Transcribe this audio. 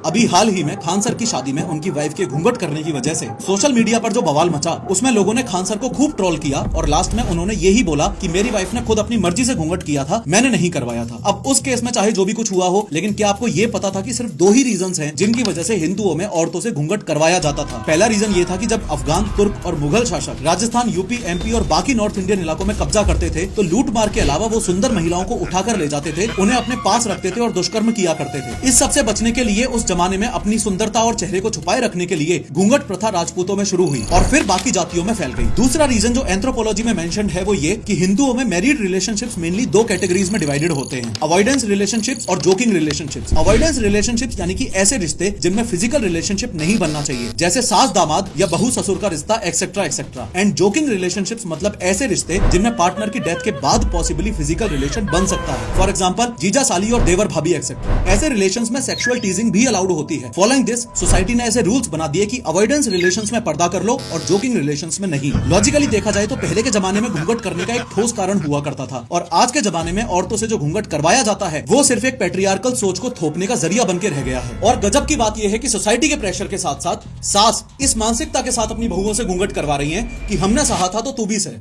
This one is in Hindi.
अभी हाल ही में खान सर की शादी में उनकी वाइफ के घूंघट करने की वजह से सोशल मीडिया पर जो बवाल मचा, उसमें लोगों ने खान सर को खूब ट्रोल किया और लास्ट में उन्होंने यही बोला कि मेरी वाइफ ने खुद अपनी मर्जी से घूंघट किया था, मैंने नहीं करवाया था। अब उस केस में चाहे जो भी कुछ हुआ हो, लेकिन क्या आपको ये पता था कि सिर्फ दो ही रीजंस हैं जिनकी वजह से हिंदुओं में औरतों से घूंघट करवाया जाता था। पहला रीजन ये था कि जब अफगान, तुर्क और मुगल शासक राजस्थान, यूपी, एमपी और बाकी नॉर्थ इंडियन इलाकों में कब्जा करते थे, तो लूट मार के अलावा वो सुंदर महिलाओं को उठाकर ले जाते थे, उन्हें अपने पास रखते थे और दुष्कर्म किया करते थे। इस सबसे बचने के लिए उस जमाने में अपनी सुंदरता और चेहरे को छुपाए रखने के लिए घूंघट प्रथा राजपूतों में शुरू हुई और फिर बाकी जातियों में फैल गई। दूसरा रीजन जो एंथ्रोपोलॉजी में मेंशन्ड है वो ये कि हिंदुओं में मैरिड रिलेशनशिप्स मेनली दो कैटेगरीज में डिवाइडेड होते हैं, अवॉइडेंस रिलेशनशिप्स और जोकिंग रिलेशनशिप्स। अवॉइडेंस रिलेशनशिप्स यानी कि ऐसे रिश्ते जिनमें फिजिकल रिलेशनशिप नहीं बनना चाहिए, जैसे सास दामाद या बहू ससुर का रिश्ता etcetera etcetera. And joking relationships मतलब ऐसे रिश्ते जिनमें पार्टनर की डेथ के बाद पॉसिबली फिजिकल रिलेशन बन सकता है, फॉर एग्जाम्पल जीजा साली और देवर भाभी एक्सेट्रा। ऐसे रिलेशंस में सेक्सुअल टीजिंग भी अलाउड होती है। फॉलोइंग दिस, सोसाइटी ने ऐसे रूल्स बना दिए कि अवॉइडेंस रिलेशंस में पर्दा कर लो और जोकिंग रिलेशंस में नहीं। लॉजिकली देखा जाए तो पहले के जमाने में घूंघट करने का एक ठोस कारण हुआ करता था, और आज के जमाने में औरतों से जो घूंघट करवाया जाता है वो सिर्फ एक पैट्रियार्कल सोच को थोपने का जरिया बन के रह गया है। और गजब की बात यह है कि सोसाइटी के प्रेशर के साथ साथ सास इस मानसिकता के साथ अपनी बहुओं से घूंघट करवा रही है कि हमने सहा था तो तू भी सह।